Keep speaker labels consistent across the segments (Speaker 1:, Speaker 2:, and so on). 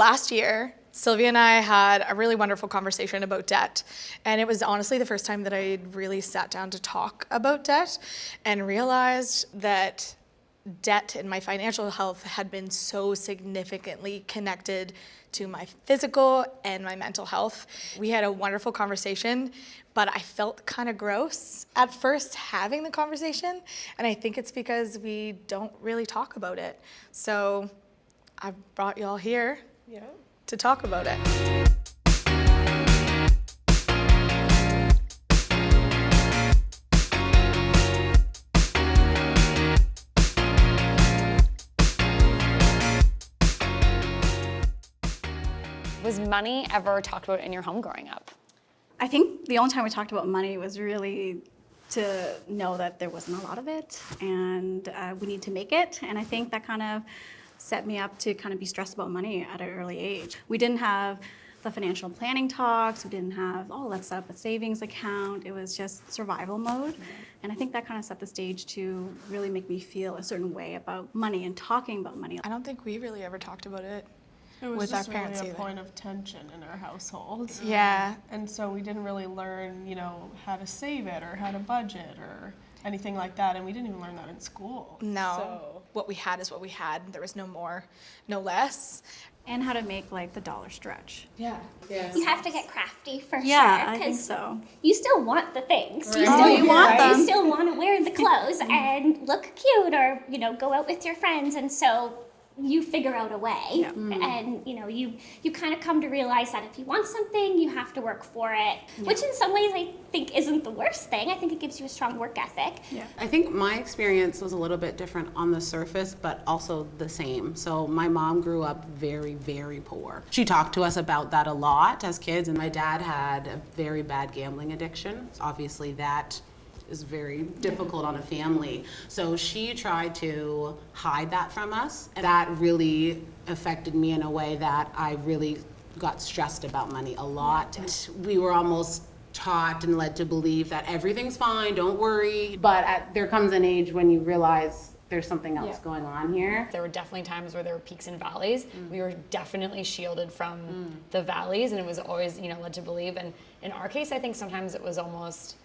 Speaker 1: last year, Sylvia and I had a really wonderful conversation about debt. And it was honestly the first time that I really sat down to talk about debt and realized that debt and my financial health had been so significantly connected to my physical and my mental health. We had a wonderful conversation, but I felt kind of gross at first having the conversation. And I think it's because we don't really talk about it. So I brought y'all here to talk about it.
Speaker 2: Was money ever talked about in your home growing up?
Speaker 3: I think the only time we talked about money was really to know that there wasn't a lot of it and we need to make it. And I think that kind of set me up to kind of be stressed about money at an early age. We didn't have the financial planning talks. We didn't have, let's set up a savings account. It was just survival mode. And I think that kind of set the stage to really make me feel a certain way about money and talking about money.
Speaker 1: I don't think we really ever talked about it.
Speaker 4: It was
Speaker 1: with
Speaker 4: just
Speaker 1: our parents
Speaker 4: really a
Speaker 1: either.
Speaker 4: point of tension in our household.
Speaker 1: Yeah.
Speaker 4: And so we didn't really learn, how to save it or how to budget or anything like that. And we didn't even learn that in school.
Speaker 1: No.
Speaker 4: So.
Speaker 1: What we had is what we had. There was no more, no less.
Speaker 3: And how to make the dollar stretch.
Speaker 1: Yeah.
Speaker 5: You have to get crafty for sure.
Speaker 3: Yeah, I think so.
Speaker 5: You still want the things.
Speaker 3: Right. You want them.
Speaker 5: You still want to wear the clothes and look cute or, go out with your friends. And so you figure out a way.
Speaker 3: Yeah.
Speaker 5: And, you kind of come to realize that if you want something, you have to work for it, which in some ways I think isn't the worst thing. I think it gives you a strong work ethic.
Speaker 3: Yeah.
Speaker 6: I think my experience was a little bit different on the surface, but also the same. So my mom grew up very, very poor. She talked to us about that a lot as kids, and my dad had a very bad gambling addiction. Obviously that is very difficult on a family. So she tried to hide that from us. And that really affected me in a way that I really got stressed about money a lot. We were almost taught and led to believe that everything's fine, don't worry. But there comes an age when you realize there's something else going on here.
Speaker 2: There were definitely times where there were peaks and valleys. We were definitely shielded from the valleys, and it was always, led to believe. And in our case, I think sometimes it was almost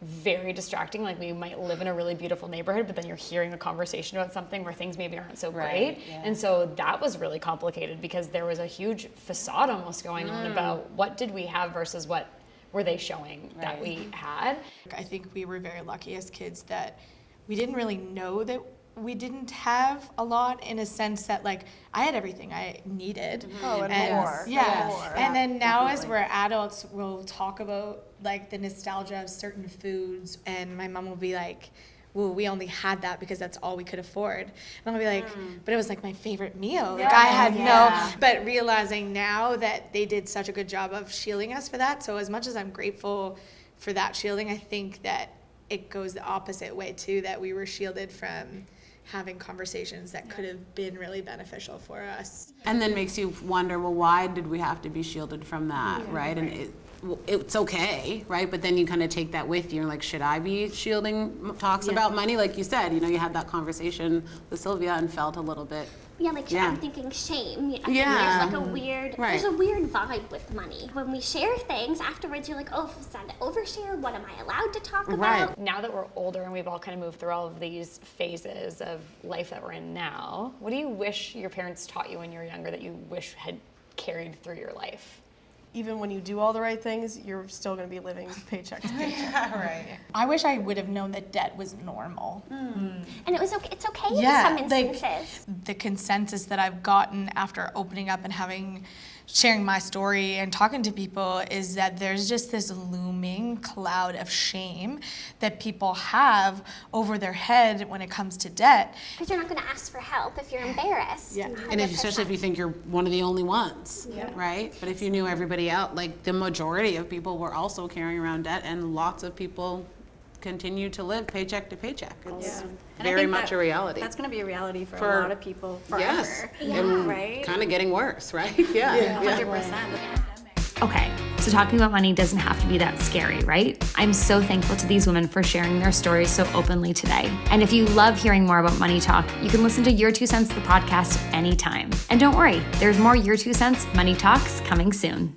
Speaker 2: very distracting. Like, we might live in a really beautiful neighborhood, but then you're hearing a conversation about something where things maybe aren't so great.
Speaker 6: Yeah.
Speaker 2: And so that was really complicated because there was a huge facade almost going on about what did we have versus what were they showing that we had.
Speaker 1: I think we were very lucky as kids that we didn't really know that we didn't have a lot, in a sense that I had everything I needed.
Speaker 4: And more.
Speaker 1: Yeah.
Speaker 4: More.
Speaker 1: And then now as we're adults, we'll talk about the nostalgia of certain foods, and my mom will be like, well, we only had that because that's all we could afford. And I'll be like, but it was my favorite meal. I had but realizing now that they did such a good job of shielding us for that. So as much as I'm grateful for that shielding, I think that it goes the opposite way too, that we were shielded from having conversations that could have been really beneficial for us.
Speaker 6: And then makes you wonder, well, why did we have to be shielded from that, right? And it's okay, right? But then you kind of take that with you. You're like, should I be shielding talks about money? Like you said, you had that conversation with Sylvia and felt a little bit.
Speaker 5: I'm thinking shame. I think
Speaker 6: Right.
Speaker 5: there's a weird vibe with money. When we share things, afterwards you're like, oh, is that an overshare? What am I allowed to talk about?
Speaker 2: Now that we're older and we've all kind of moved through all of these phases of life that we're in now, what do you wish your parents taught you when you were younger that you wish had carried through your life?
Speaker 4: Even when you do all the right things, you're still going to be living paycheck to paycheck.
Speaker 1: Right. I wish I would have known that debt was normal.
Speaker 5: And it's okay in some instances.
Speaker 1: The consensus that I've gotten after opening up and sharing my story and talking to people is that there's just this looming cloud of shame that people have over their head when it comes to debt.
Speaker 5: Because you're not going to ask for help if you're embarrassed.
Speaker 1: Yeah.
Speaker 6: And especially if you think you're one of the only ones, right? But if you knew everybody out, the majority of people were also carrying around debt, and lots of people continue to live paycheck to paycheck. It's very much a reality.
Speaker 3: That's going to be a reality for a lot of people forever.
Speaker 6: Yes, and
Speaker 3: right?
Speaker 6: kind of getting worse, right? Yeah.
Speaker 3: 100%.
Speaker 1: Okay,
Speaker 2: So talking about money doesn't have to be that scary, right? I'm so thankful to these women for sharing their stories so openly today. And if you love hearing more about money talk, you can listen to Your 2 Cents, the podcast, anytime. And don't worry, there's more Your 2 Cents Money Talks coming soon.